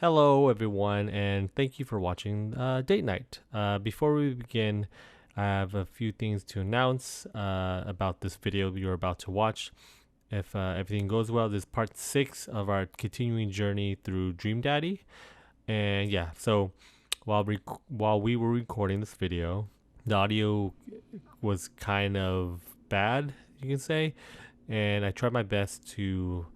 Hello, everyone, and thank you for watching Date Night. Before we begin, I have a few things to announce about this video you're about to watch. If everything goes well, this is part 6 of our continuing journey through Dream Daddy. And yeah, so while we were recording this video, the audio was kind of bad, you can say, and I tried my best to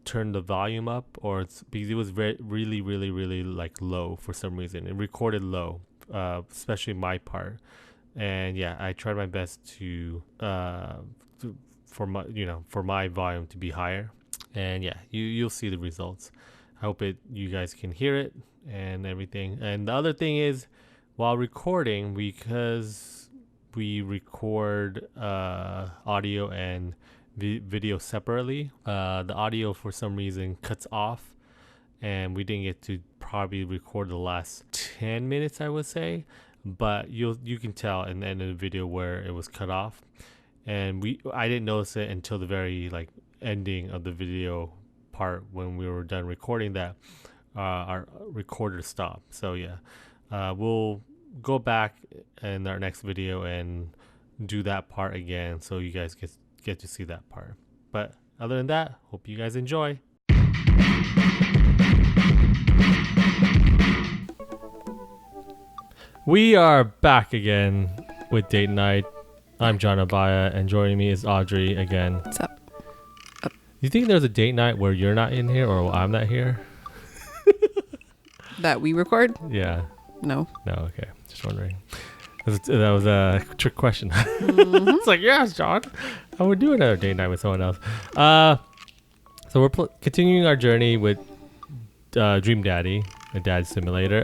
turn the volume up, or it's because it was really like low for some reason. It recorded low, especially my part, and yeah, I tried my best to for my volume to be higher, and yeah, you'll see the results. I hope you guys can hear it and everything. And the other thing is, while recording, because we record audio and video separately, the audio for some reason cuts off, and we didn't get to probably record the last 10 minutes, I would say, but you can tell in the end of the video where it was cut off, and I didn't notice it until the very ending of the video part when we were done recording that our recorder stopped. So yeah, we'll go back in our next video and do that part again, so you guys get to see that part. But other than that, hope you guys enjoy. We are back again with Date Night. I'm John Abaya, and joining me is Audrey again. What's up? You think there's a date night where you're not in here or I'm not here? That we record? Yeah. No. Okay, just wondering. That was a trick question. It's like, yes, John, I would do another date night with someone else. So we're continuing our journey with Dream Daddy, a dad simulator.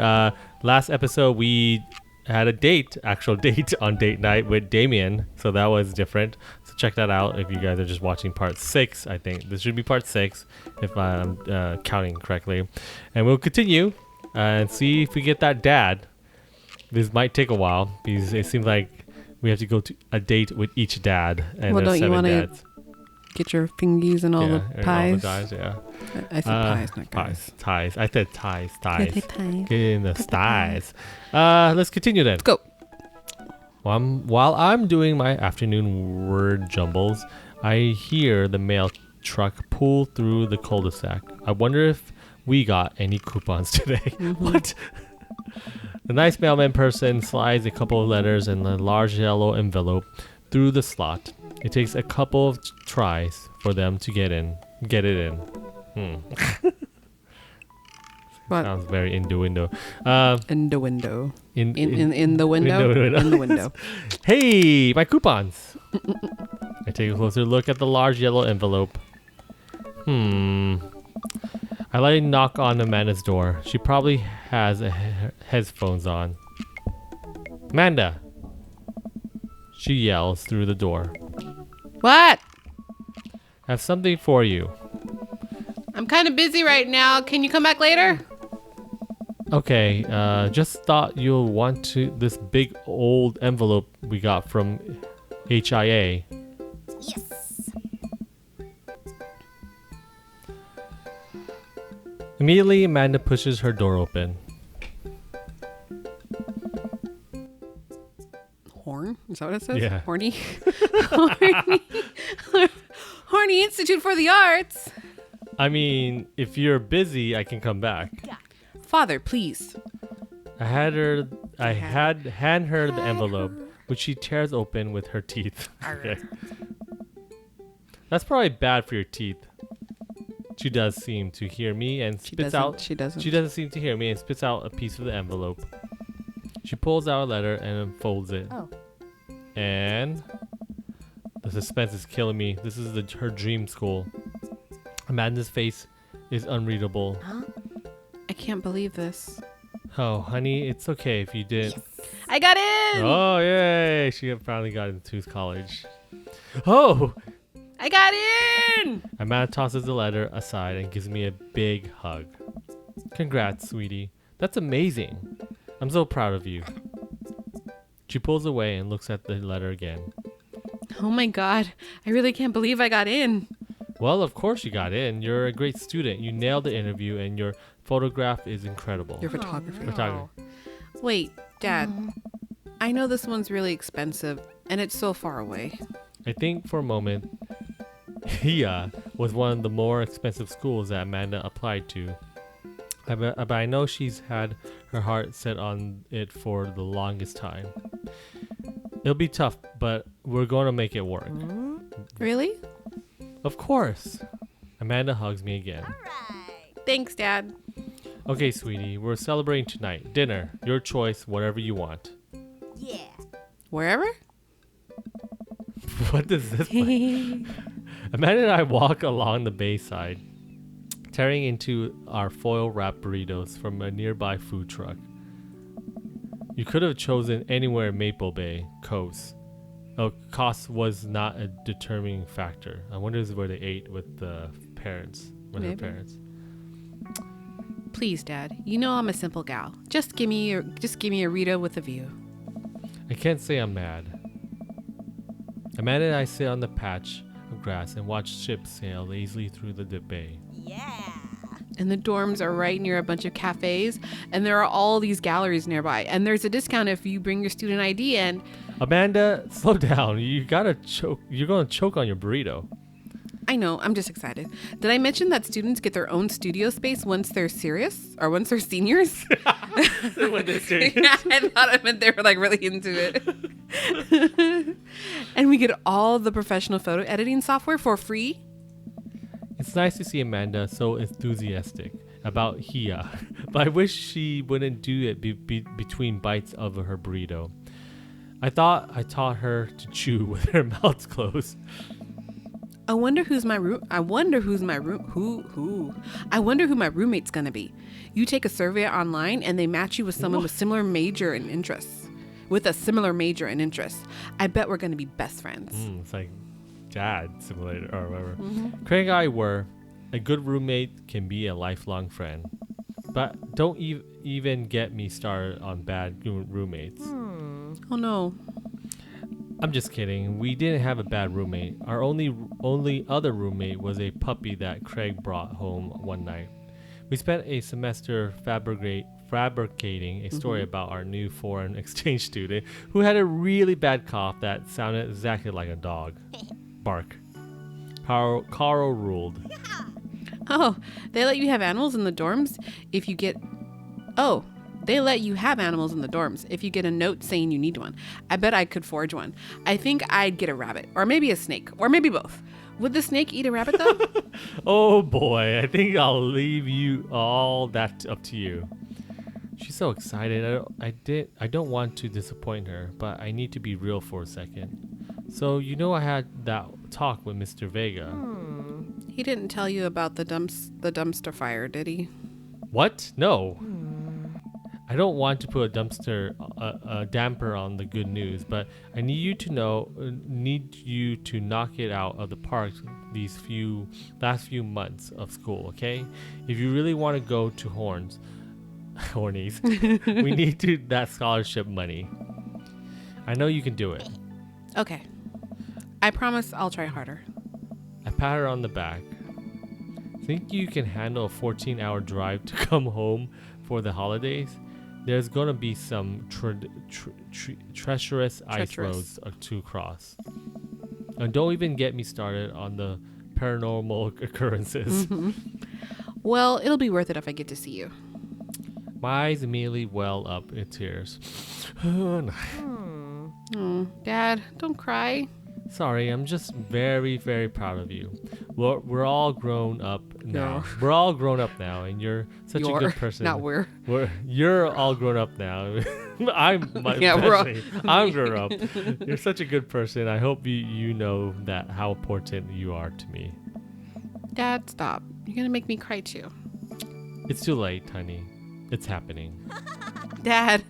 Last episode we had a actual date on Date Night with Damien, so that was different. So check that out if you guys are just watching part 6. I think this should be part 6 if I'm counting correctly, and we'll continue and see if we get that dad. This might take a while because it seems like we have to go to a date with each dad, and well, there's don't 7 you want dads. to get your fingies and all the pies? All the ties, yeah. I said pies, not guys. Ties. I said ties. Ties. Get in the ties. Let's continue then. Let's go. While I'm doing my afternoon word jumbles, I hear the mail truck pull through the cul-de-sac. I wonder if we got any coupons today. What? The nice mailman person slides a couple of letters in a large yellow envelope through the slot. It takes a couple of tries for them to get it in. What? Sounds very innuendo. In the window. In the window. In the window. Hey, my coupons. I take a closer look at the large yellow envelope. I let it knock on Amanda's door. She probably has headphones on. Amanda! She yells through the door. What? I have something for you. I'm kind of busy right now. Can you come back later? Okay, just thought you'll want this big old envelope we got from HIA. Yes. Immediately, Amanda pushes her door open. Horn? Is that what it says? Yeah. Horny? Horny Institute for the Arts. I mean, if you're busy, I can come back. Yeah. Father, please. I hand her the envelope, which she tears open with her teeth. Okay. That's probably bad for your teeth. She does seem to hear me and spits out. She doesn't. She doesn't seem to hear me and spits out a piece of the envelope. She pulls out a letter and unfolds it. Oh. And the suspense is killing me. This is her dream school. Amanda's face is unreadable. Huh? I can't believe this. Oh, honey, it's okay if you didn't. Yes. I got in! Oh, yay! She finally got into college. Oh! I got in! Amanda tosses the letter aside and gives me a big hug. Congrats, sweetie. That's amazing. I'm so proud of you. She pulls away and looks at the letter again. Oh my god. I really can't believe I got in. Well, of course you got in. You're a great student. You nailed the interview and you're photograph is incredible. Your photographer. Photographer. Wait, Dad. I know this one's really expensive, and it's so far away. I think for a moment, HIA was one of the more expensive schools that Amanda applied to. But I know she's had her heart set on it for the longest time. It'll be tough, but we're going to make it work. Really? Of course. Amanda hugs me again. Thanks, Dad. Okay, sweetie, we're celebrating tonight. Dinner, your choice, whatever you want. Yeah. Wherever? What does this mean? Amanda and I walk along the bayside, tearing into our foil wrapped burritos from a nearby food truck. You could have chosen anywhere in Maple Bay, Coast. Oh, cost was not a determining factor. I wonder if it's where they ate with the parents, with her Maybe. parents. Please, Dad. You know I'm a simple gal. Just give me a Rita with a view. I can't say I'm mad. Amanda and I sit on the patch of grass and watch ships sail lazily through the bay. Yeah. And the dorms are right near a bunch of cafes, and there are all these galleries nearby. And there's a discount if you bring your student ID and... Amanda, slow down. You gotta choke. You're gonna choke on your burrito. I know, I'm just excited. Did I mention that students get their own studio space once they're serious? Or once they're seniors? When they're serious. Yeah, I thought I meant they were like really into it. And we get all the professional photo editing software for free. It's nice to see Amanda so enthusiastic about HIA, but I wish she wouldn't do it between bites of her burrito. I thought I taught her to chew with her mouth closed. I wonder who my roommate's gonna be. You take a survey online and they match you with someone with similar major and interests. I bet we're gonna be best friends. It's like Dad Simulator or whatever. Craig and I were. A good roommate can be a lifelong friend. But don't even get me started on bad roommates. Oh no. I'm just kidding. We didn't have a bad roommate. Our only other roommate was a puppy that Craig brought home one night. We spent a semester fabricating a story about our new foreign exchange student who had a really bad cough that sounded exactly like a dog. Bark. Carl ruled. Oh, they let you have animals in the dorms if you get... Oh, they let you have animals in the dorms if you get a note saying you need one. I bet I could forge one. I think I'd get a rabbit, or maybe a snake, or maybe both. Would the snake eat a rabbit though? Oh boy, I think I'll leave you all that up to you. She's so excited. I don't want to disappoint her, but I need to be real for a second. So you know I had that talk with Mr. Vega. He didn't tell you about the dumpster fire, did he? What? No. I don't want to put a damper on the good news, but I need you to knock it out of the park these last few months of school, okay? If you really want to go to Hornies, we need that scholarship money. I know you can do it. Okay. I promise I'll try harder. I pat her on the back. Think you can handle a 14-hour drive to come home for the holidays? There's gonna be some treacherous ice roads to cross. And don't even get me started on the paranormal occurrences. Well, it'll be worth it if I get to see you. My eyes immediately well up in tears. Dad, don't cry. Sorry, I'm just very, very proud of you. We're all grown up now. No. We're all grown up now, and you're such a good person. Not we're. You're all grown up now. I'm grown up. You're such a good person. I hope you know that how important you are to me. Dad, stop. You're gonna make me cry too. It's too late, honey. It's happening. Dad,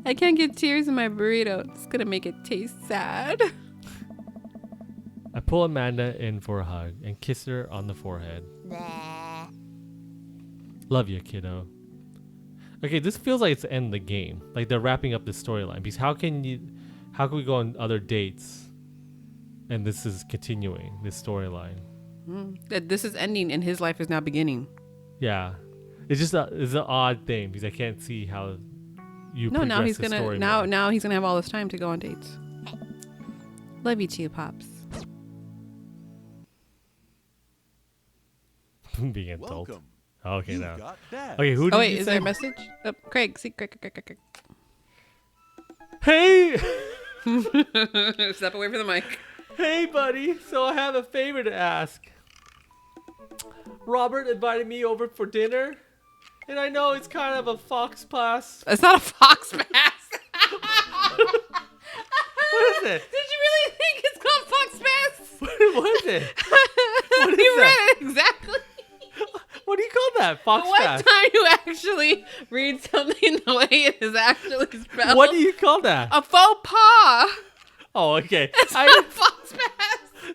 I can't get tears in my burrito. It's gonna make it taste sad. I pull Amanda in for a hug and kiss her on the forehead. Nah. Love you, kiddo. Okay, this feels like it's the end of the game. Like they're wrapping up the storyline. Because how can we go on other dates and this is continuing, this storyline? That this is ending and his life is now beginning. Yeah. It's just it's an odd thing because I can't see how you. No, now he's progress the gonna story now more. now he's gonna have all this time to go on dates. Love you too, pops. Being an adult. Welcome. Okay, You now. got that. Okay, who did Oh wait, you is say? there a message? Oh, Craig, see Craig. Hey, Step away from the mic. hey, buddy. So I have a favor to ask. Robert invited me over for dinner, and I know it's kind of a fox pass. It's not a fox pass. What is it? Did you really think it's called fox pass? What is it? What is You that? read it exactly. What do you call that? Fox The one pass. time you actually read something the way it is actually spelled. What do you call that? A faux pas. Oh, okay. It's not a fox pass.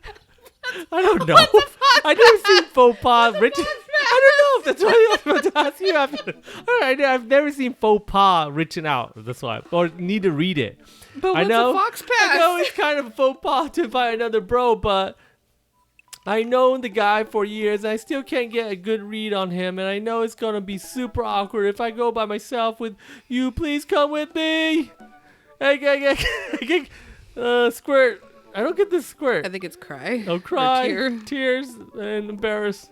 I don't know. What's a fox I never seen faux pas What's a written. fox I don't know if that's what I was about to ask you. All right, I've never seen faux pas written out. That's why, or need to read it. But I what's know. a fox pass? I know it's kind of a faux pas to invite another bro, but I known the guy for years. And I still can't get a good read on him, and I know it's gonna be super awkward if I go by myself. With you, please come with me. Hey, squirt. I don't get this squirt. I think it's cry. Oh, Or cry, tear. tears, and embarrass.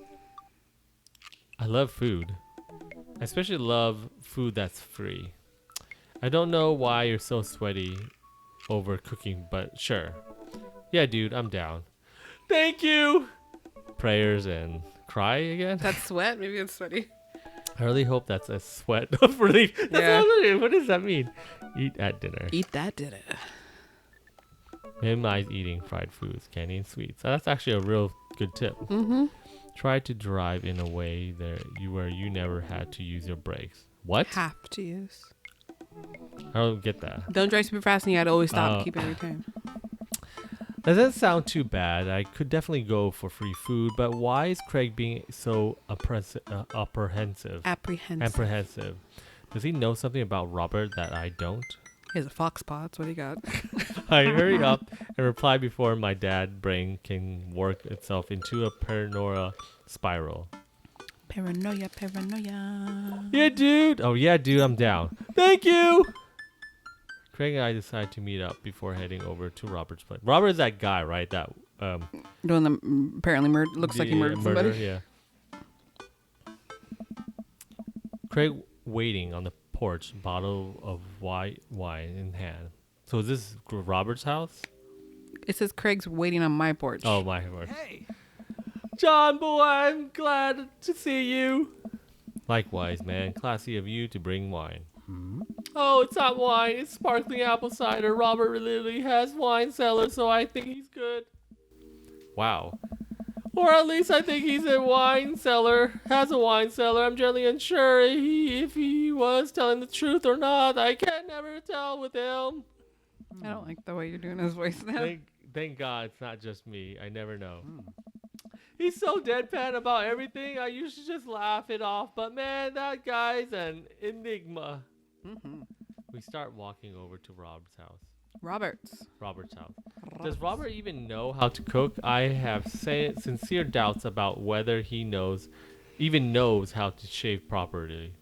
I love food. I especially love food that's free. I don't know why you're so sweaty over cooking, but sure. Yeah, dude, I'm down. Thank you. Prayers and cry again. That's sweat. Maybe it's sweaty. I really hope that's a sweat of relief. That's Yeah. what does that mean? Eat at dinner. Eat that dinner. Minimize eating fried foods, candy, and sweets. That's actually a real good tip. Mm-hmm. Try to drive in a way where you never had to use your brakes. What? Have to use. I don't get that. Don't drive super fast and you had to always stop Oh. and keep every time. Doesn't sound too bad. I could definitely go for free food, but why is Craig being so apprehensive? Apprehensive. Does he know something about Robert that I don't? He has a fox paw. That's what he got. I hurry up and reply before my dad brain can work itself into a paranoia spiral. Paranoia, paranoia. Yeah, dude. Oh, yeah, dude. I'm down. Thank you. Craig and I decide to meet up before heading over to Robert's place. Robert is that guy, right? That Doing the apparently looks like he murdered somebody. Yeah. Craig waiting on the porch, bottle of white wine in hand. So is this Robert's house? It says Craig's waiting on my porch. Oh, my word. Hey, John, boy, I'm glad to see you. Likewise, man. Classy of you to bring wine. Oh, it's not wine. It's sparkling apple cider. Robert literally has wine cellar, so I think he's good. Wow. Or at least I think he's a wine cellar. Has a wine cellar. I'm generally unsure if he was telling the truth or not. I can never tell with him. I don't like the way you're doing his voice now. Thank God it's not just me. I never know. He's so deadpan about everything. I usually just laugh it off. But man, that guy's an enigma. Mm-hmm. We start walking over to Robert's house. Robert's house. Does Robert even know how to cook? I have sincere doubts about whether he even knows how to shave properly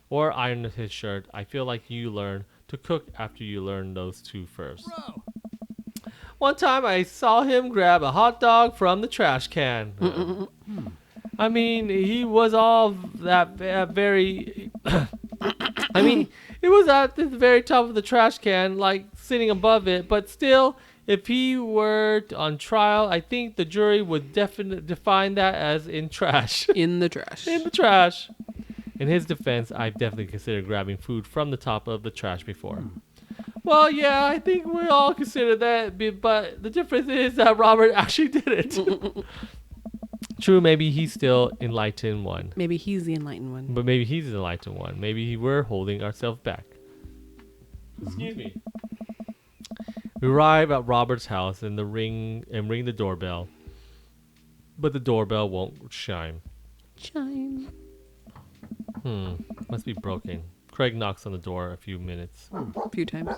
or iron his shirt. I feel like you learn to cook after you learn those two first. bro. One time I saw him grab a hot dog from the trash can. I mean, he was all that very... I mean, it was at the very top of the trash can, like sitting above it. But still, if he were on trial, I think the jury would definitely define that as in trash. in the trash. In the trash. In his defense, I've definitely considered grabbing food from the top of the trash before. Well, yeah, I think we all consider that, but the difference is that Robert actually did it. True, maybe he's still enlightened one. Maybe he's the enlightened one. But maybe he's the enlightened one. Maybe we're holding ourselves back. Excuse me. We arrive at Robert's house and ring the doorbell. But the doorbell won't chime. Chime. Must be broken. Craig knocks on the door a few minutes. A few times.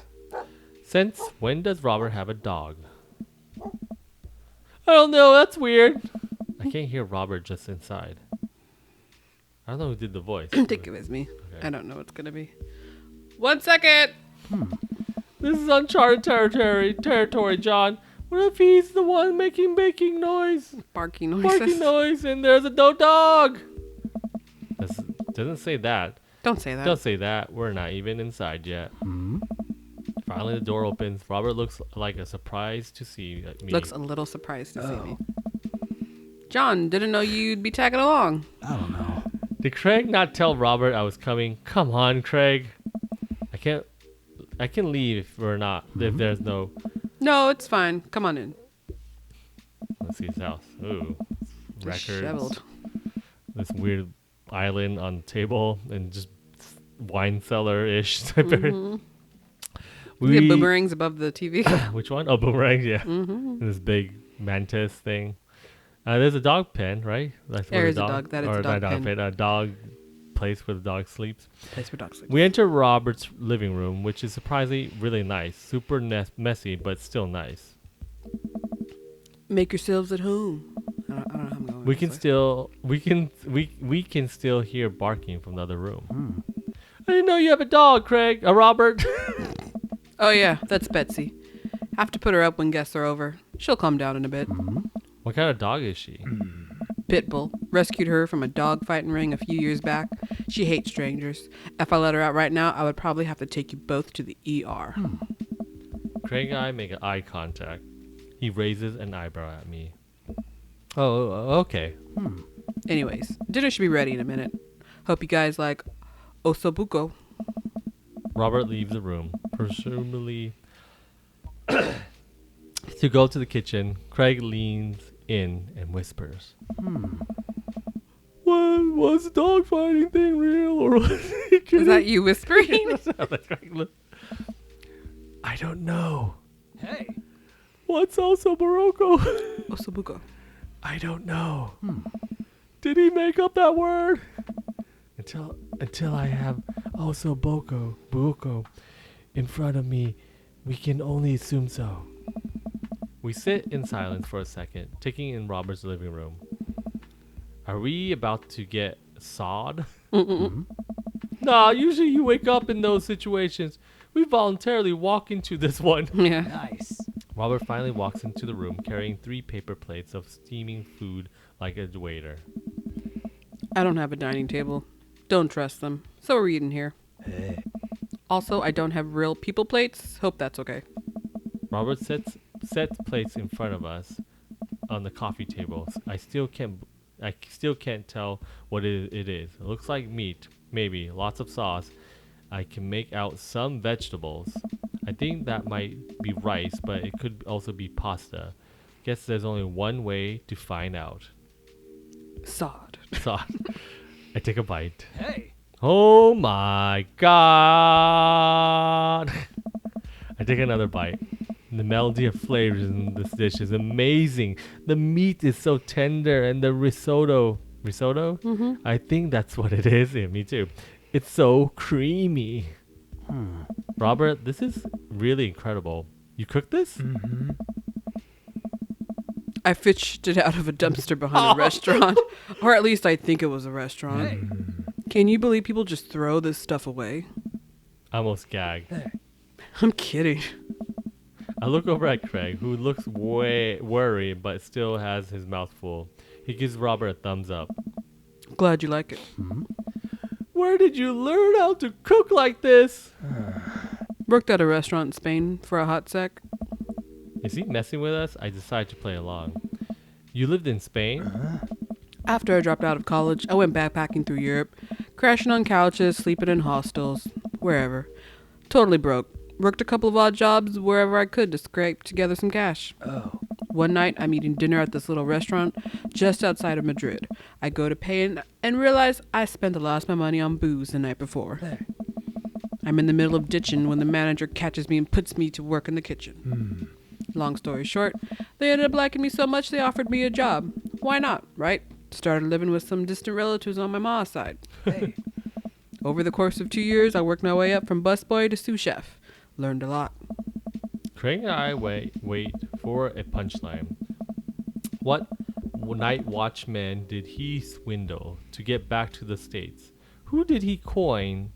Since when does Robert have a dog? I don't know, that's weird. I can't hear Robert just inside. I don't know who did the voice. I think it was me. Okay. I don't know what's gonna be. 1 second. This is uncharted territory, John. What if he's the one making baking noise? Barking noises. Barking noise, and there's a dog. Doesn't say that. Don't say that. Don't say that. We're not even inside yet. Finally, the door opens. Robert looks like a surprise to see me. Looks a little surprised to see me. John, didn't know you'd be tagging along. I don't know. Did Craig not tell Robert I was coming? Come on, Craig. I can leave if we're not. If there's no. No, it's fine. Come on in. Let's see his house. Ooh, records. Disheveled. This weird island on the table and just wine cellar ish type area. We have boomerangs above the TV. Which one? Oh, boomerangs. Yeah. This big mantis thing. There's a dog pen, right? That's There where is a dog. That is a dog pen. A dog place where the dog sleeps. Place for dogs. We enter Robert's living room, which is surprisingly really nice. Super messy, but still nice. Make yourselves at home. I don't know how I'm going. We can still hear barking from the other room. I didn't know you have a dog, Craig. Robert. Oh yeah, that's Betsy. Have to put her up when guests are over. She'll calm down in a bit. What kind of dog is she? Pitbull. Rescued her from a dog fighting ring a few years back. She hates strangers. If I let her out right now, I would probably have to take you both to the ER. Craig and I make eye contact. He raises an eyebrow at me. Oh, okay. Anyways, dinner should be ready in a minute. Hope you guys like osobuco. Robert leaves the room, presumably to go to the kitchen. Craig leans in and whispers, Was the dog fighting thing real, or was he kidding? Is that you whispering? I don't know. Hey. What's also Barocco? Osobuco. I don't know. Did he make up that word? Until I have also buoko in front of me, we can only assume so. We sit in silence for a second, taking in Robert's living room. Are we about to get sawed? Nah, usually you wake up in those situations. We voluntarily walk into this one. Yeah. Nice. Robert finally walks into the room carrying 3 paper plates of steaming food like a waiter. I don't have a dining table. Don't trust them. So we're eating here. Hey. Also, I don't have real people plates. Hope that's okay. Robert sets plates in front of us on the coffee table. I still can't tell what it is. It looks like meat, maybe lots of sauce. I can make out some vegetables. I think that might be rice, but it could also be pasta. Guess there's only one way to find out. Sod. Sauce. I take a bite. Hey. Oh my god! I take another bite. The melody of flavors in this dish is amazing. The meat is so tender, and the risotto. I think that's what it is. Yeah, me too. It's so creamy. Robert, this is really incredible. You cooked this? I fished it out of a dumpster behind a restaurant. Or at least I think it was a restaurant. Hey. Can you believe people just throw this stuff away? I almost gagged. Hey. I'm kidding. I look over at Craig, who looks way worried but still has his mouth full. He gives Robert a thumbs up. Glad you like it. Where did you learn how to cook like this? Worked at a restaurant in Spain for a hot sec. Is he messing with us? I decide to play along. You lived in Spain? After I dropped out of college, I went backpacking through Europe, crashing on couches, sleeping in hostels, wherever. Totally broke. Worked a couple of odd jobs wherever I could to scrape together some cash. Oh. One night, I'm eating dinner at this little restaurant just outside of Madrid. I go to pay and realize I spent a lot of my money on booze the night before. Hey. I'm in the middle of ditching when the manager catches me and puts me to work in the kitchen. Long story short, they ended up liking me so much they offered me a job. Why not, right? Started living with some distant relatives on my mom's side. Hey. Over the course of 2 years, I worked my way up from busboy to sous chef. Learned a lot. Craig and I wait for a punchline. What night watchman did he swindle to get back to the States? Who did he con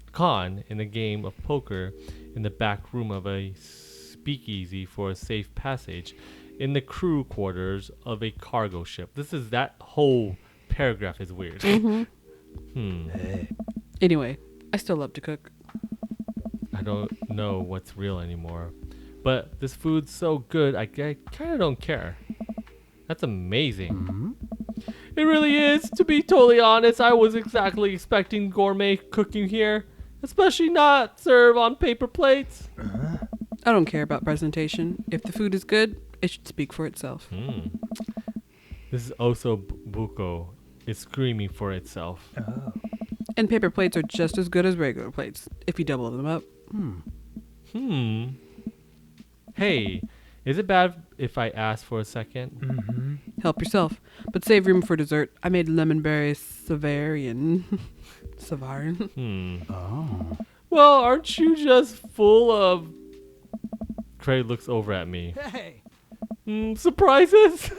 in a game of poker in the back room of a speakeasy for a safe passage in the crew quarters of a cargo ship? That whole paragraph is weird. Anyway, I still love to cook. I don't know what's real anymore. But this food's so good, I kind of don't care. That's amazing. It really is. To be totally honest, I was exactly expecting gourmet cooking here. Especially not served on paper plates. I don't care about presentation. If the food is good, it should speak for itself. This is also buko. It's screaming for itself. And paper plates are just as good as regular plates, if you double them up. Hey, is it bad if I ask for a second? Help yourself, but save room for dessert. I made lemonberry Savarian. Well, aren't you just full of... Craig looks over at me. Hey. Surprises?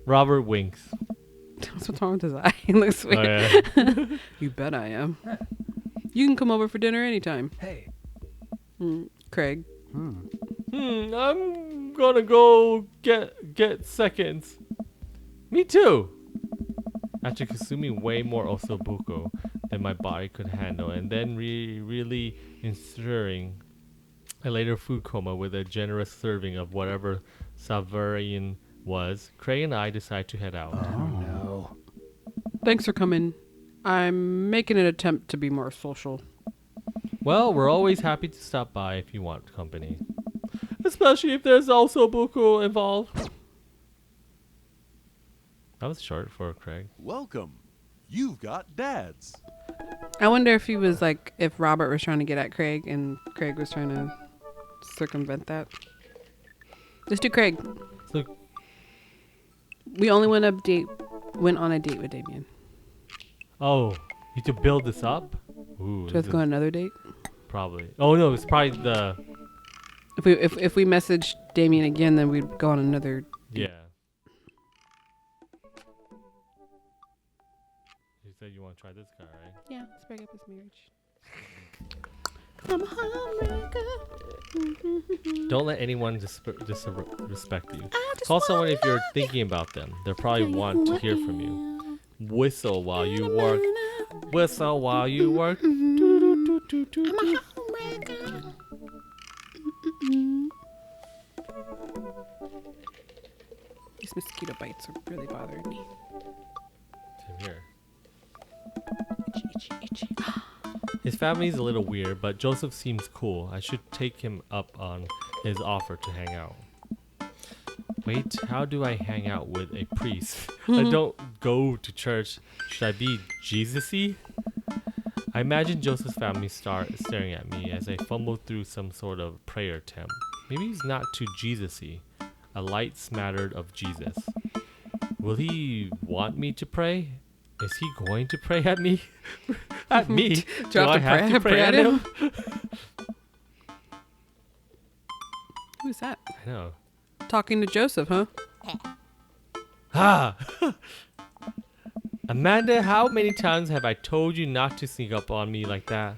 Robert winks. What's wrong with his eye? He looks weird. Oh, yeah. You bet I am. You can come over for dinner anytime. Hey. Craig. I'm gonna go get seconds. Me too. After consuming way more osobuco than my body could handle, and then really ensuring a later food coma with a generous serving of whatever Savarian was, Craig and I decide to head out. Oh no. Thanks for coming. I'm making an attempt to be more social. Well, we're always happy to stop by if you want company. Especially if there's also buku involved. That was short for Craig. Welcome. You've got dads. I wonder if he was like, if Robert was trying to get at Craig and Craig was trying to circumvent that. Let's do Craig. So, We only went on a date with Damien. oh, you need to build this up? Ooh, So let's go on another date. probably. Oh no, it's probably the... If we message Damien again, then we'd go on another. Yeah. You said you want to try this guy, right? Yeah, let's break up this marriage. I'm a homewrecker. Don't let anyone disrespect you. Call someone if you're thinking about them. They'll probably want to hear from you. Whistle while you work. Whistle while you work. These mosquito bites are really bothering me. Same here. Itchy, itchy, itchy. His family's a little weird, but Joseph seems cool. I should take him up on his offer to hang out. Wait, how do I hang out with a priest? I don't go to church. Should I be Jesus-y? I imagine Joseph's family staring at me as I fumble through some sort of prayer attempt. Maybe he's not too Jesus-y. A light smattered of Jesus. Will he want me to pray? Is he going to pray at me? At me? Do I have to pray at him? Who's that? I know. Talking to Joseph, huh? Ah! Amanda, how many times have I told you not to sneak up on me like that?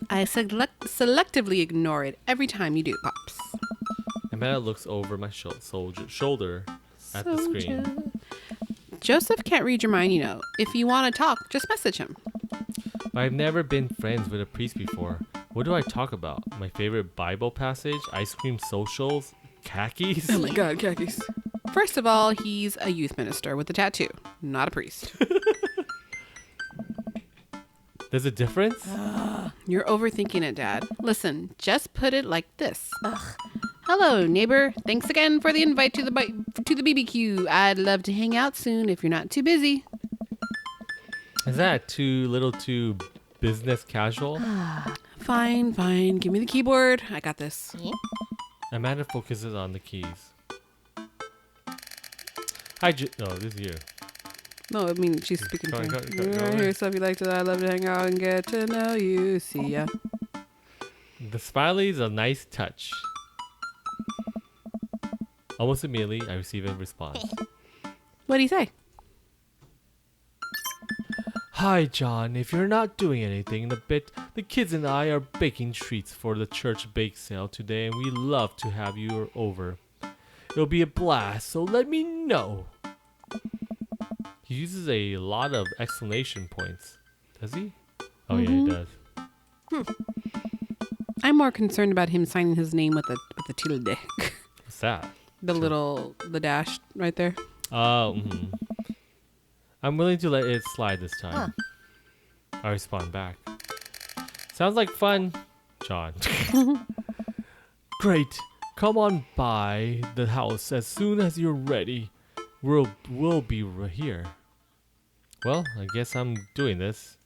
I selectively ignore it every time you do, Pops. Amanda looks over my shoulder at the screen. Joseph can't read your mind, you know. If you want to talk, just message him. But I've never been friends with a priest before. What do I talk about? My favorite Bible passage? Ice cream socials? Khakis? Oh my god, khakis. First of all, he's a youth minister with a tattoo, not a priest. There's a difference? You're overthinking it, Dad. Listen, just put it like this. Hello, neighbor. Thanks again for the invite to the BBQ. I'd love to hang out soon if you're not too busy. Is that too business casual? Fine. Give me the keyboard. I got this. Amanda focuses on the keys. Hi, no, this is you. No, I mean, she's speaking to Go me. on. I hear stuff you like to. I'd love to hang out and get to know you. See ya. The smiley's a nice touch. Almost immediately, I receive a response. What do you say? Hi, John. If you're not doing anything in a bit, the kids and I are baking treats for the church bake sale today, and we love to have you over. It'll be a blast, so let me know. He uses a lot of exclamation points. Does he? Oh, yeah, he does. I'm more concerned about him signing his name with a tilde. What's that? the dash right there. Oh, I'm willing to let it slide this time. I respond back. Sounds like fun, John. Great. Come on by the house as soon as you're ready. We'll be here. Well, I guess I'm doing this.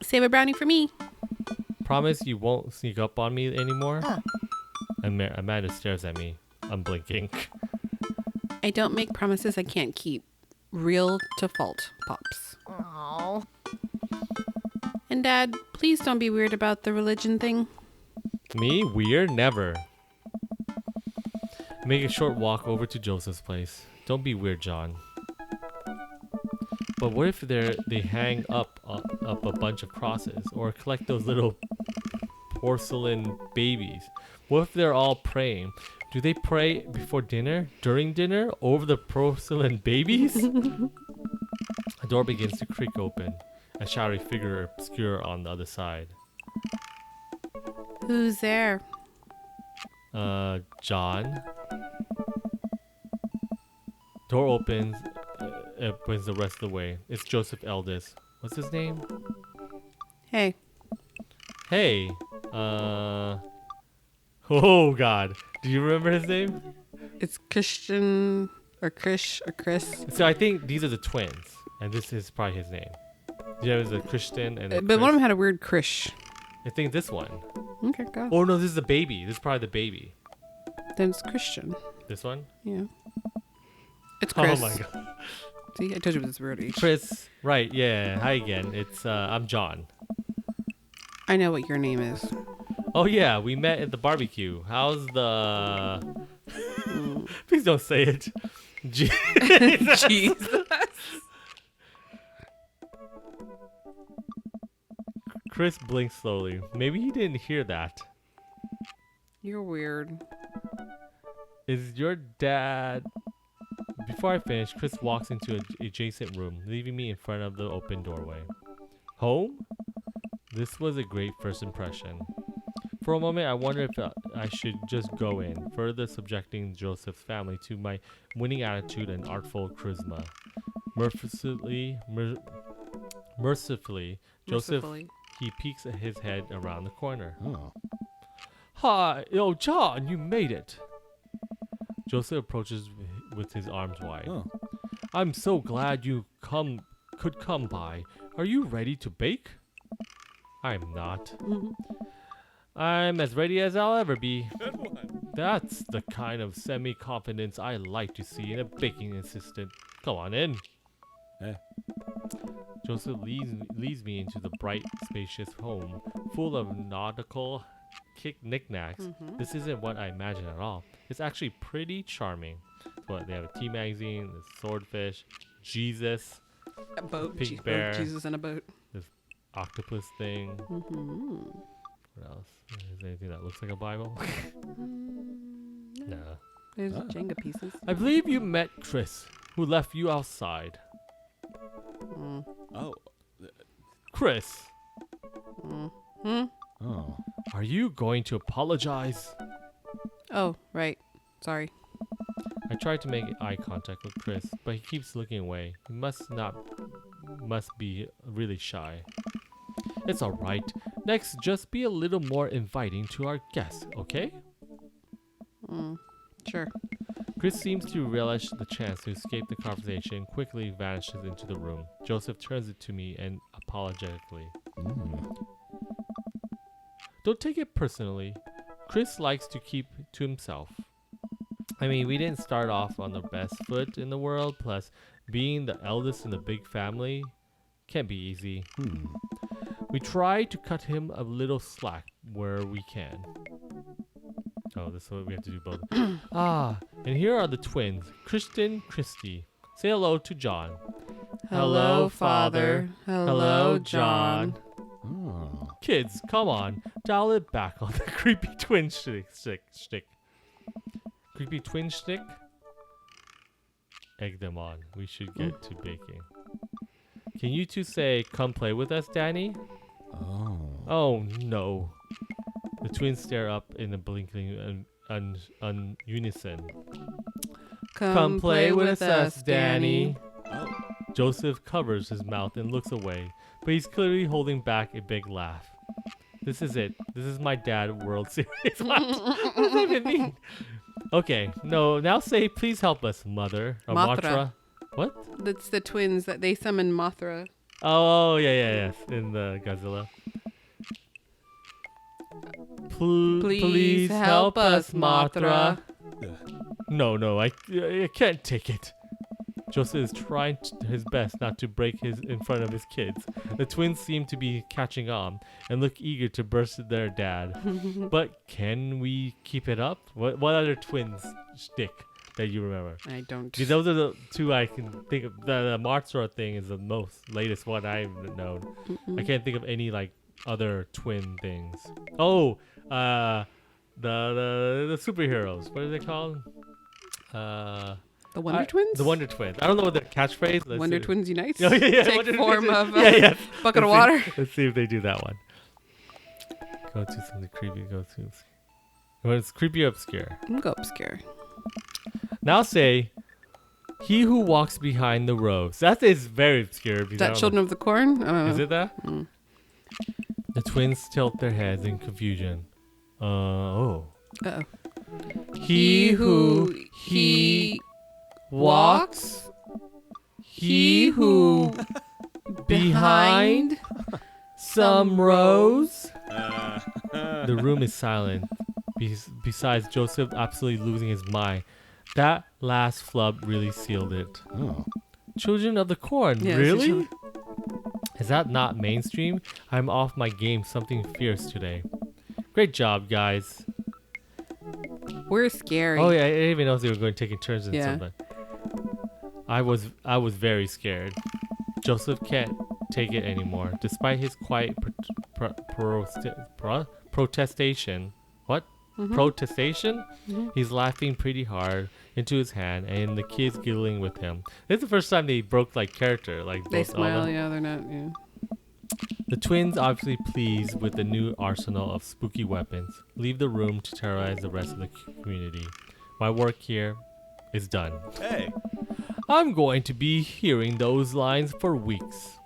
Save a brownie for me. Promise you won't sneak up on me anymore? Amanda stares at me, unblinking. I don't make promises I can't keep. Real to fault, Pops. Oh. And Dad, please don't be weird about the religion thing. Me? Weird? Never. Make a short walk over to Joseph's place. Don't be weird, John. But what if they hang up a bunch of crosses or collect those little porcelain babies? What if they're all praying? Do they pray before dinner, during dinner, over the porcelain babies? A door begins to creak open. A shadowy figure obscure on the other side. Who's there? John. Door opens. It brings the rest of the way. It's Joseph Eldest. What's his name? Hey. Hey. Oh God. Do you remember his name? It's Christian or Krish or Chris. So I think these are the twins, and this is probably his name. Yeah, there's a Christian and a But one of Chris. them had a weird Krish. I think this one. Okay, go. Oh no, this is the baby. This is probably the baby. Then it's Christian. This one? Yeah. It's Chris. Oh my God. See, I told you it was weird. Chris. Right, yeah. Hi again. It's I'm John. I know what your name is. Oh yeah, we met at the barbecue. How's the Please don't say it. Jesus. Chris blinked slowly. Maybe he didn't hear that. You're weird. Is your dad... Before I finish, Chris walks into an adjacent room, leaving me in front of the open doorway. Home? This was a great first impression. For a moment, I wondered if I should just go in, further subjecting Joseph's family to my winning attitude and artful charisma. Mercifully, Joseph, he peeks his head around the corner. Oh. Hi, oh John, you made it. Joseph approaches with his arms wide. Oh. I'm so glad you could come by. Are you ready to bake? I'm not. I'm as ready as I'll ever be. That's the kind of semi-confidence I like to see in a baking assistant. Come on in. Eh. Joseph leads me into the bright, spacious home, full of nautical knickknacks. This isn't what I imagined at all. It's actually pretty charming. What, they have a tea magazine, the swordfish, Jesus, A boat. Pink bear. Jesus in a boat. octopus thing. What else? Is there anything that looks like a Bible? No. There's Jenga pieces. I believe you met Chris, who left you outside. Oh. Chris, Oh. are you going to apologize? Oh, right. Sorry. I tried to make eye contact with Chris, but he keeps looking away. He must be really shy. It's alright. Next, just be a little more inviting to our guests, okay? Sure. Chris seems to relish the chance to escape the conversation and quickly vanishes into the room. Joseph turns it to me and apologetically. Don't take it personally. Chris likes to keep to himself. I mean, we didn't start off on the best foot in the world, plus being the eldest in the big family can't be easy. We try to cut him a little slack where we can. Oh, this is what we have to do both. And here are the twins, Kristen, Christy. Say hello to John. Hello, Father. Hello, John. Oh. Kids, come on. Dial it back on the creepy twin shtick. Creepy twin shtick? Egg them on. We should get to baking. Can you two say, come play with us, Danny? Oh. Oh, no. The twins stare up in a blinking unison. Come play with us, Danny. Oh. Joseph covers his mouth and looks away, but he's clearly holding back a big laugh. This is it. This is my dad World Series. What does that even mean? Okay, no, now say, please help us, Mother. Or Mothra. What? That's the twins that they summon Mothra. Oh, yeah. In the Godzilla. Please help us, Mothra. No, I can't take it. Joseph is trying his best not to break his in front of his kids. The twins seem to be catching on and look eager to burst at their dad. But can we keep it up? What other twins stick that you remember? I don't. Because those are the two I can think of. The Martzra thing is the most latest one I've known. I can't think of any like other twin things. Oh, the superheroes. What are they called? The Wonder Twins? The Wonder Twins. I don't know what their catchphrase. Wonder Twins Unite? Oh, yeah. Take Wonder form Twins. of Yeah. bucket of Let's water. see- let's see if they do that one. Go to something creepy. Well, it's creepy or obscure. Go obscure. Now say, he who walks behind the rows. That is very obscure. Is that Children of the Corn? I don't know. Is it that? Mm. The twins tilt their heads in confusion. Oh. Uh-oh. He walks. He who behind some rows. The room is silent. Besides Joseph absolutely losing his mind. That last flub really sealed it. Oh. Children of the Corn, Yeah, really? Children- Is that not mainstream? I'm off my game, something fierce today. Great job, guys. We're scary. Oh yeah, I didn't even know if they were going to take turns in Yeah. something. I was very scared. Joseph can't take it anymore, despite his quiet protestation. What? Mm-hmm. Protestation? He's laughing pretty hard into his hand, and the kids giggling with him. This is the first time they broke like character, like They both all of smile. them. Yeah, they're not. Yeah. The twins, obviously pleased with the new arsenal of spooky weapons, leave the room to terrorize the rest of the community. My work here is done. Hey. I'm going to be hearing those lines for weeks.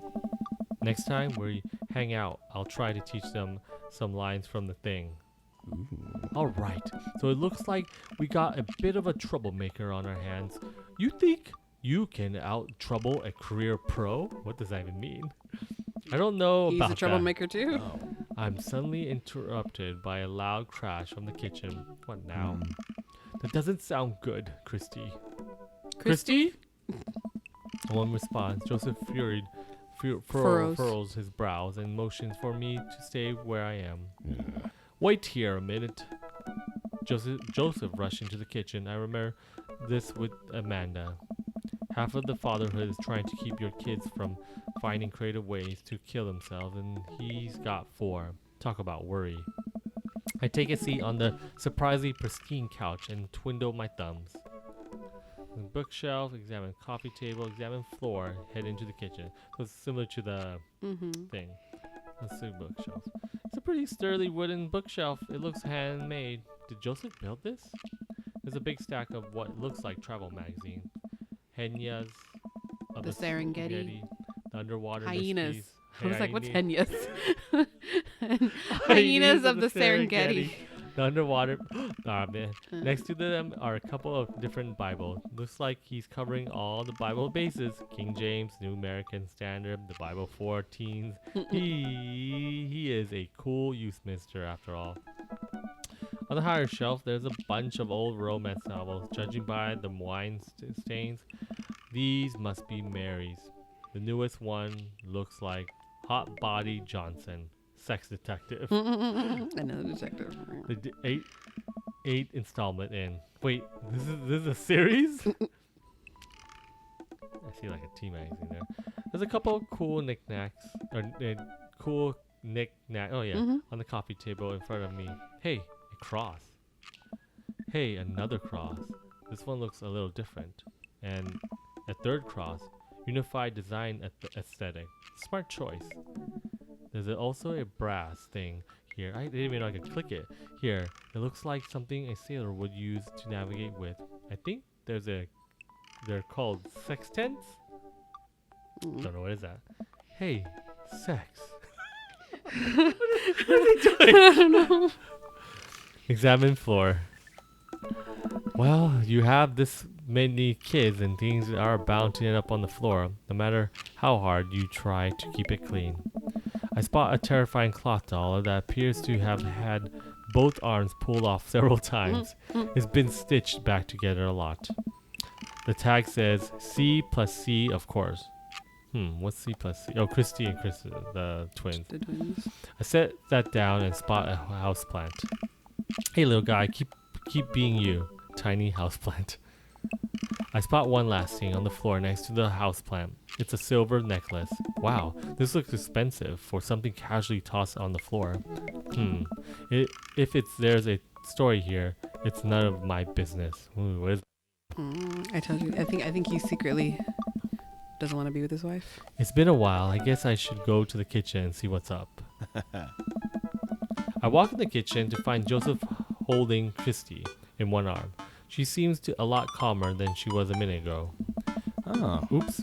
Next time we hang out, I'll try to teach them some lines from the thing. All right, so it looks like we got a bit of a troublemaker on our hands. You think you can out-trouble a career pro? What does that even mean? I don't know He's about a troublemaker too. Oh. I'm suddenly interrupted by a loud crash from the kitchen. What now? That doesn't sound good, Christy. Christy? One responds. Joseph furrows his brows and motions for me to stay where I am. Yeah. Wait here a minute. Joseph rushed into the kitchen. I remember this with Amanda. Half of the fatherhood is trying to keep your kids from finding creative ways to kill themselves, and he's got 4. Talk about worry. I take a seat on the surprisingly pristine couch and twiddle my thumbs. Bookshelf, examine coffee table, examine floor, head into the kitchen. So it's similar to the thing. Let's see bookshelf. It's a pretty sturdy wooden bookshelf. It looks handmade. Did Joseph build this? There's a big stack of what looks like travel magazine. Henyas of The Serengeti. The underwater Hyenas. mysteries. I was like, what's Hyenas. Henyas? Hyenas of the Serengeti. The underwater. Ah, man. Next to them are a couple of different Bibles. Looks like he's covering all the Bible bases. King James, New American Standard, the Bible for teens. He is a cool youth minister after all. On the higher shelf, there's a bunch of old romance novels. Judging by the wine stains, these must be Mary's. The newest one looks like Hot Body Johnson, sex detective. Another detective. The 8th installment in. Wait, this is a series? I see like a tea magazine there. There's a couple of cool knickknacks. Cool knickknack. Oh, yeah. Mhm. On the coffee table in front of me. Hey, a cross. Hey, another cross. This one looks a little different. And a third cross. Unified design aesthetic. Smart choice. There's also a brass thing here. I didn't even know I could click it. Here, it looks like something a sailor would use to navigate with. I think they're called sextants? Don't know what is that. Hey, sex. What are they doing? I don't know. Examine floor. Well, you have this many kids and things are bound to end up on the floor, no matter how hard you try to keep it clean. I spot a terrifying cloth doll that appears to have had both arms pulled off several times. It's been stitched back together a lot. The tag says C plus C, of course. What's C plus C? Oh, Christy and Chris, the twins. The twins. I set that down and spot a houseplant. Hey, little guy, keep being you, tiny houseplant. I spot one last thing on the floor next to the houseplant. It's a silver necklace. Wow, this looks expensive for something casually tossed on the floor. If there's a story here, it's none of my business. Ooh, what is I told you. I think he secretly doesn't want to be with his wife. It's been a while. I guess I should go to the kitchen and see what's up. I walk in the kitchen to find Joseph holding Christy in one arm. She seems a lot calmer than she was a minute ago. Oh. Oops.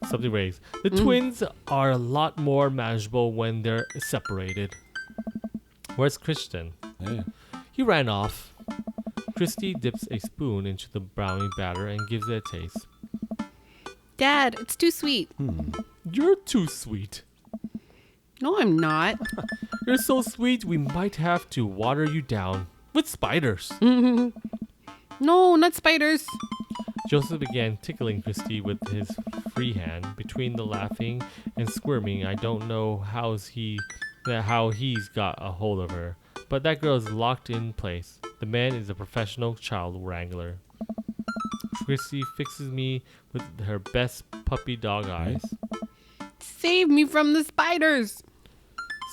Something raised. The twins are a lot more manageable when they're separated. Where's Christian? Hey. He ran off. Christy dips a spoon into the brownie batter and gives it a taste. Dad, it's too sweet. You're too sweet. No, I'm not. You're so sweet we might have to water you down with spiders. No, not spiders. Joseph began tickling Christy with his free hand. Between the laughing and squirming, I don't know how he's got a hold of her. But that girl is locked in place. The man is a professional child wrangler. Christy fixes me with her best puppy dog eyes. Save me from the spiders.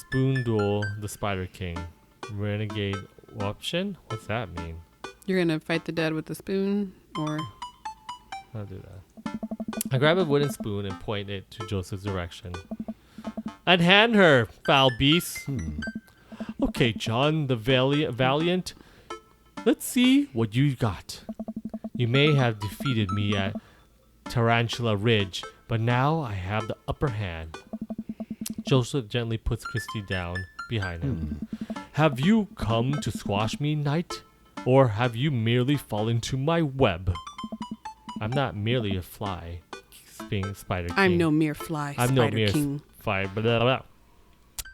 Spoon duel the Spider King. Renegade option? What's that mean? You're gonna fight the dad with the spoon, or I'll do that. I grab a wooden spoon and point it to Joseph's direction. Unhand her, foul beast. Okay, John the Valiant. Let's see what you got. You may have defeated me at Tarantula Ridge, but now I have the upper hand. Joseph gently puts Christy down behind him. Have you come to squash me, knight? Or have you merely fallen to my web? I'm not merely a fly, Spider King. I'm no mere fly, I'm Spider no mere King. fly. Blah, blah, blah.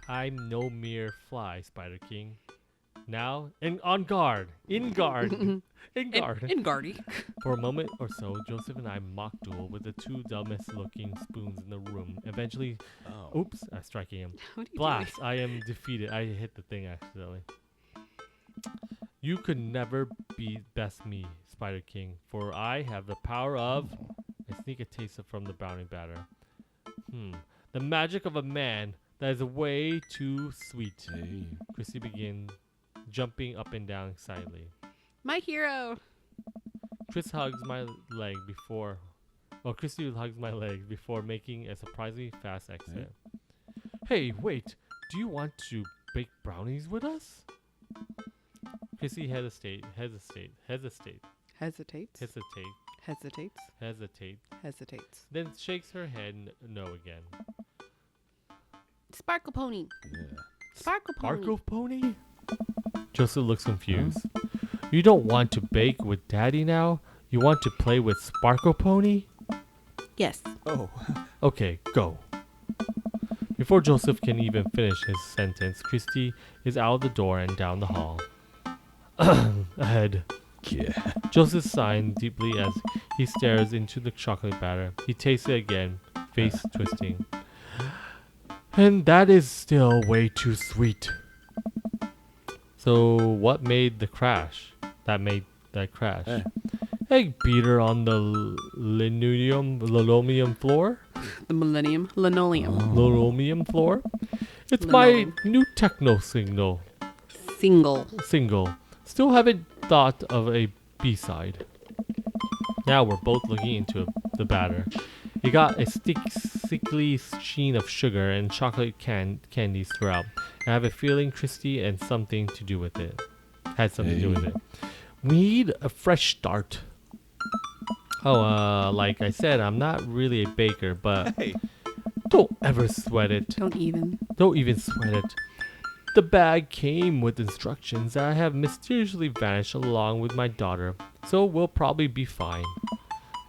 I'm no mere fly, Spider King. Now, and on guard. In guard. In guard. In Guardy. For a moment or so, Joseph and I mock duel with the two dumbest looking spoons in the room. Eventually, oops, I'm striking him. What are you Blast, I am defeated. I hit the thing accidentally. You could never best me, Spider King, for I have the power of... I sneak a taste from the brownie batter. The magic of a man that is way too sweet. Hey. Christy begins jumping up and down excitedly. My hero. Christy hugs my leg before making a surprisingly fast exit. Hey, wait. Do you want to bake brownies with us? Christy hesitates. Then shakes her head no again. Sparkle Pony. Yeah. Sparkle Pony. Sparkle Pony? Joseph looks confused. You don't want to bake with Daddy now? You want to play with Sparkle Pony? Yes. Oh. Okay, go. Before Joseph can even finish his sentence, Christy is out the door and down the hall. Ahead. Yeah. Joseph sighed deeply as he stares into the chocolate batter. He tastes it again, face twisting. And that is still way too sweet. So what made the crash? that crash. Eh. Egg beater on the linoleum floor. The Millennium Linoleum. Linoleum floor. It's Linoleum. my new techno single. Still haven't thought of a B-side. Now we're both looking into the batter. It got a sickly sheen of sugar and chocolate candies throughout. I have a feeling Christy had something to do with it. We need a fresh start. Oh, like I said, I'm not really a baker, but Hey. don't ever sweat it. Don't even. Don't even sweat it. The bag came with instructions that have mysteriously vanished along with my daughter, so we'll probably be fine.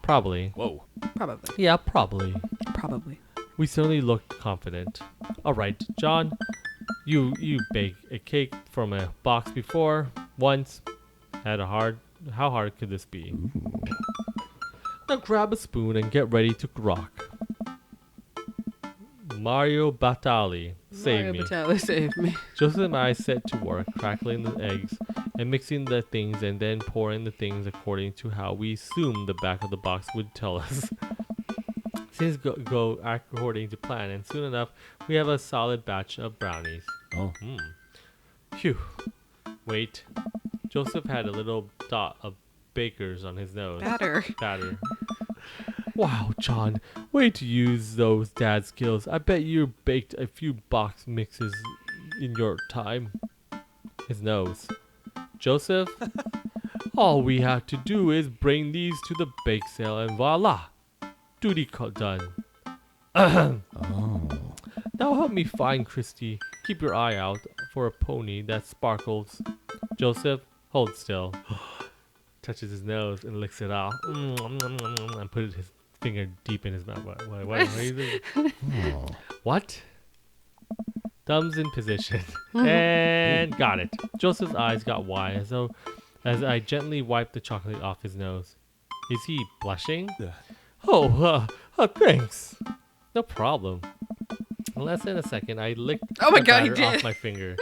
Probably. Whoa. Probably. Yeah, probably. Probably. We certainly looked confident. All right, John, you baked a cake from a box before once. How hard could this be? Now grab a spoon and get ready to rock. Mario Batali, save Mario me. Batali, save me. Joseph and I set to work crackling the eggs and mixing the things and then pouring the things according to how we assumed the back of the box would tell us. Things go according to plan, and soon enough we have a solid batch of brownies. Oh. Phew. Wait. Joseph had a little dot of bakers on his nose. Batter. Wow, John, way to use those dad skills. I bet you baked a few box mixes in your time. His nose. Joseph, all we have to do is bring these to the bake sale and voila, duty done. Oh. Now help me find Christy. Keep your eye out for a pony that sparkles. Joseph, hold still. Touches his nose and licks it off. And put his finger deep in his mouth. What is it? Oh. What? Thumbs in position. And got it. Joseph's eyes got wide as I gently wiped the chocolate off his nose. Is he blushing? Yeah. Oh, thanks. No problem. In less than a second, I licked Oh my the God, he batter off did. my finger.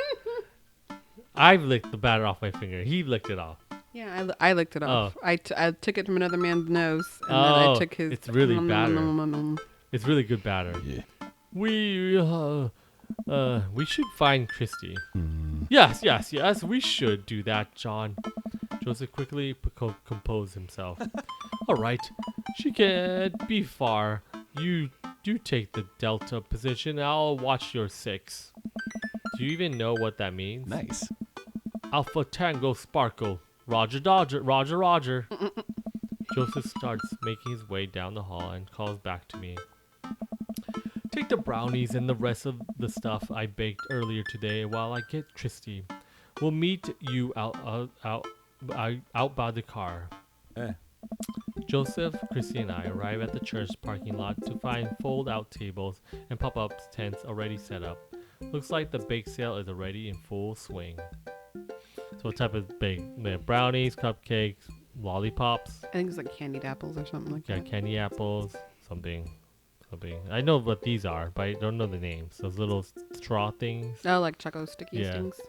I've licked the batter off my finger. He licked it off. Yeah, I licked it off. Oh. I took it from another man's nose, and then I took his. It's really nom, nom, batter. nom, nom, nom, nom. It's really good batter. Yeah. We should find Christy. Hmm. Yes, we should do that, John. Joseph quickly composed himself. All right, she can't be far. You do take the delta position. I'll watch your 6. Do you even know what that means? Nice. Alpha Tango Sparkle. Roger Dodger. Roger. Joseph starts making his way down the hall and calls back to me. Take the brownies and the rest of the stuff I baked earlier today while I get Christy. We'll meet you out by the car. Eh. Joseph, Christy, and I arrive at the church parking lot to find fold-out tables and pop-up tents already set up. Looks like the bake sale is already in full swing. So what type of bake? We have brownies, cupcakes, lollipops. I think it's like candied apples or something like Yeah, that. candy apples, something. I know what these are, but I don't know the names. Those little straw things. Oh, like choco sticky Yeah. things.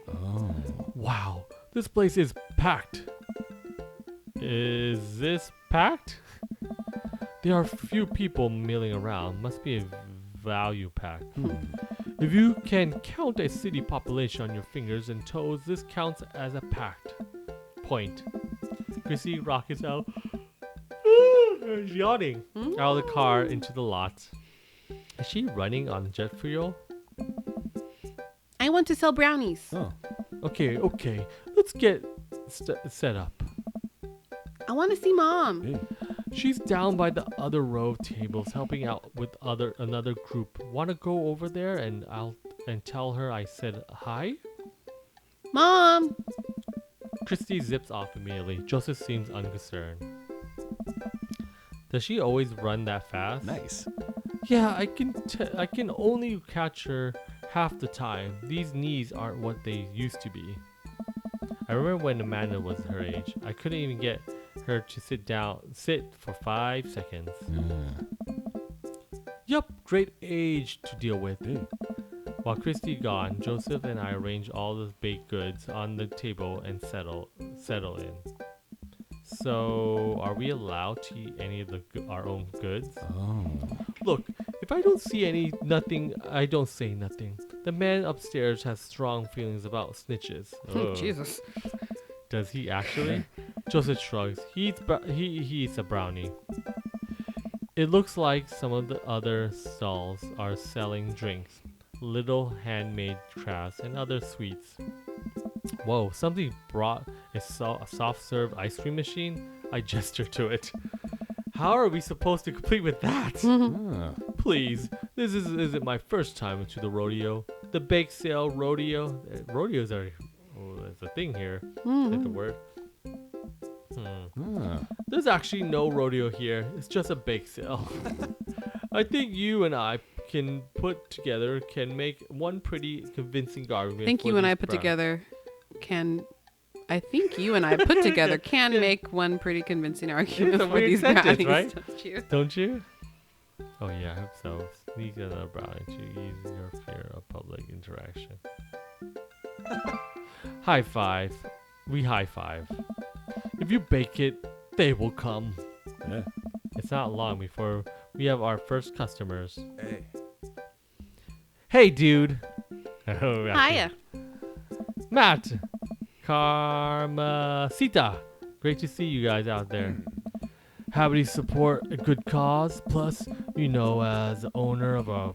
Oh. Wow, this place is packed. Is this packed? There are few people milling around. Must be a value pack. If you can count a city population on your fingers and toes, this counts as a pact. Point. Chrissy rockets out, yawning, out of the car into the lot. Is she running on jet fuel? I want to sell brownies. Oh. Okay. Let's get set up. I want to see Mom. Hey. She's down by the other row of tables, helping out with another group. Want to go over there and tell her I said hi? Mom. Christy zips off immediately. Joseph seems unconcerned. Does she always run that fast? Nice. Yeah, I can only catch her half the time. These knees aren't what they used to be. I remember when Amanda was her age. I couldn't even get her to sit for 5 seconds. Yeah. Yup, great age to deal with. Hey. While Christy gone, Joseph and I arrange all the baked goods on the table and settle in. So, are we allowed to eat any of our own goods? Oh. Look, if I don't see nothing, I don't say nothing. The man upstairs has strong feelings about snitches. Ugh. Jesus. Does he actually? Joseph shrugs. He eats a brownie. It looks like some of the other stalls are selling drinks, little handmade crafts, and other sweets. Whoa, somebody brought a soft serve ice cream machine? I gesture to it. How are we supposed to complete with that? Ah. Please, this isn't my first time to the rodeo. The bake sale rodeo. Rodeos are it's a thing here. Is that the word? Ah. There's actually no rodeo here. It's just a bake sale. I think you and I can make one pretty convincing argument. I think for you and these I put brownies. together can make one pretty convincing argument It's a for weird these sentence, brownies. right? Don't you? Don't you? Oh yeah, I hope so. Sneak another brownie to ease your fear of public interaction. High five. We high five. If you bake it, they will come. Yeah. It's not long before we have our first customers. Hey. Hey, dude. Oh, actually, Hiya. Matt. Carmacita. Great to see you guys out there. Happy to support a good cause. Plus, as the owner of a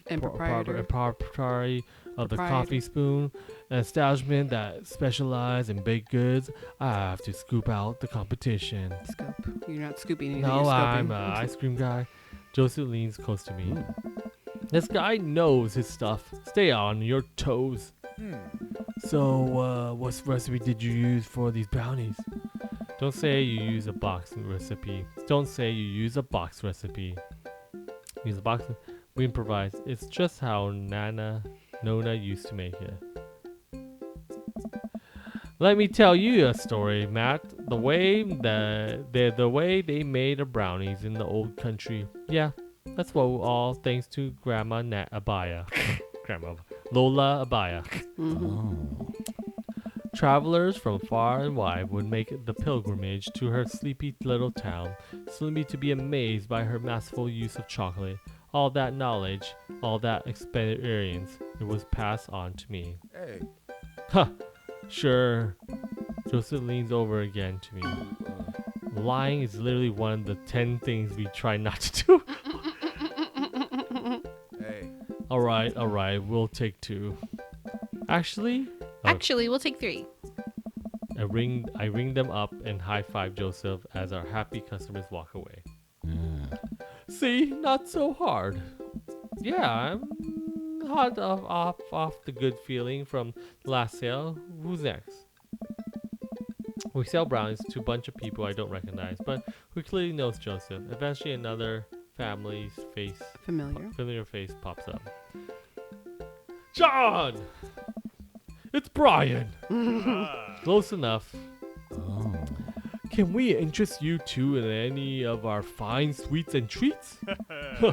And proprietor. proprietary of the Proprietor. Coffee Spoon, an establishment that specializes in baked goods, I have to scoop out the competition. Scoop. You're not scooping anything. No, you're I'm scoping. an ice cream guy. Joseph leans close to me. Mm. This guy knows his stuff. Stay on your toes. So, what recipe did you use for these brownies? Don't say you use a box recipe. Don't say you use a box recipe. Use a box. We improvise. It's just how Nona used to make it. Let me tell you a story, Matt. The way they made the brownies in the old country. Yeah, that's all thanks to Grandma Abaya. Grandma Lola Abaya. Oh. Travelers from far and wide would make the pilgrimage to her sleepy little town, simply to be amazed by her masterful use of chocolate. All that knowledge, all that experience, it was passed on to me. Hey. Huh, sure. Joseph leans over again to me. Lying is literally one of the 10 things we try not to do. Hey. Alright, we'll take 2. Actually, Actually, we'll take 3. I ring them up and high five Joseph as our happy customers walk away. Yeah. See, not so hard. Yeah, I'm hot off the good feeling from the last sale. Who's next? We sell brownies to a bunch of people I don't recognize, but who clearly knows Joseph. Eventually, another familiar face pops up. John! It's Brian! Close enough. Oh. Can we interest you two in any of our fine sweets and treats? Huh,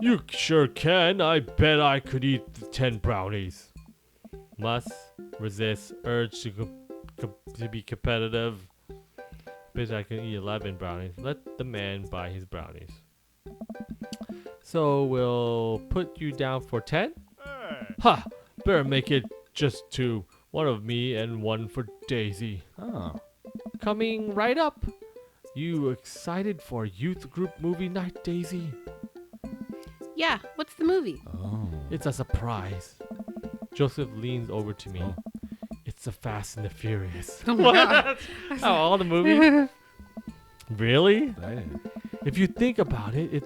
you sure can. I bet I could eat the 10 brownies. Must resist urge to be competitive. Bet I can eat 11 brownies. Let the man buy his brownies. So we'll put you down for 10? Ha! Better make it just 2. One of me and one for Daisy. Oh. Coming right up. You excited for youth group movie night, Daisy? Yeah, what's the movie? Oh. It's a surprise. Joseph leans over to me. Oh. It's the Fast and the Furious. Oh my God. Oh, all the movies? Really? Hey. If you think about it,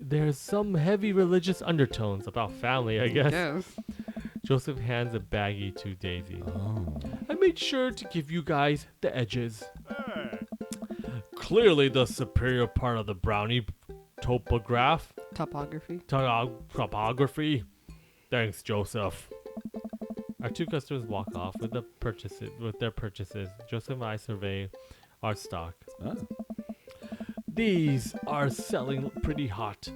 there's some heavy religious undertones about family, I guess. Yes. Joseph hands a baggie to Daisy. Oh. I made sure to give you guys the edges. Clearly the superior part of the brownie Topography. topography. Thanks, Joseph. Our 2 customers walk off with their purchases. Joseph and I survey our stock. Oh. These are selling pretty hot.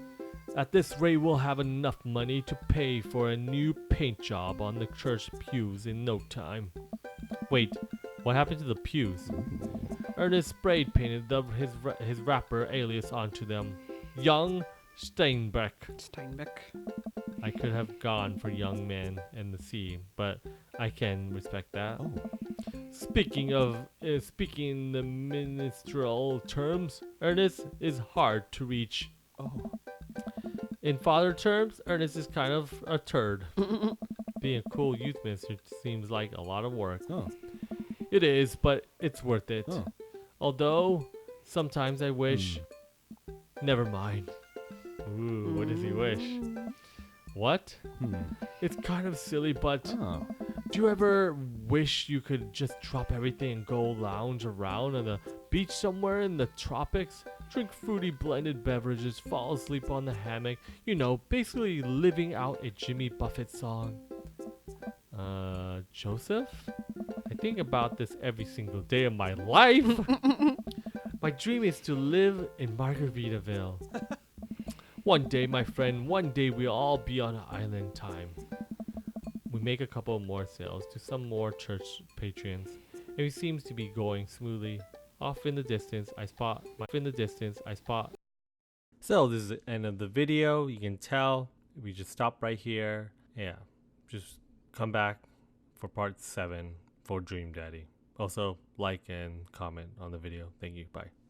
At this rate, we'll have enough money to pay for a new paint job on the church pews in no time. Wait, what happened to the pews? Ernest sprayed painted his rapper alias onto them. Young Steinbeck. Steinbeck. I could have gone for young man in the sea, but I can respect that. Oh. Speaking in the ministerial terms, Ernest is hard to reach. Oh. In father terms, Ernest is kind of a turd. Being a cool youth minister seems like a lot of work. Oh. It is, but it's worth it. Oh. Although, sometimes I wish... Never mind. Ooh, what does he wish? What? It's kind of silly, but Oh. do you ever wish you could just drop everything and go lounge around on the beach somewhere in the tropics? Drink fruity blended beverages, fall asleep on the hammock. You know, basically living out a Jimmy Buffett song. Joseph? I think about this every single day of my life. My dream is to live in Margaritaville. One day, my friend, one day we'll all be on an island time. We make a couple more sales to some more church patrons. It seems to be going smoothly. Off in the distance, I spot. So this is the end of the video. You can tell we just stop right here. Yeah, just come back for part 7 for Dream Daddy. Also, like and comment on the video. Thank you. Bye.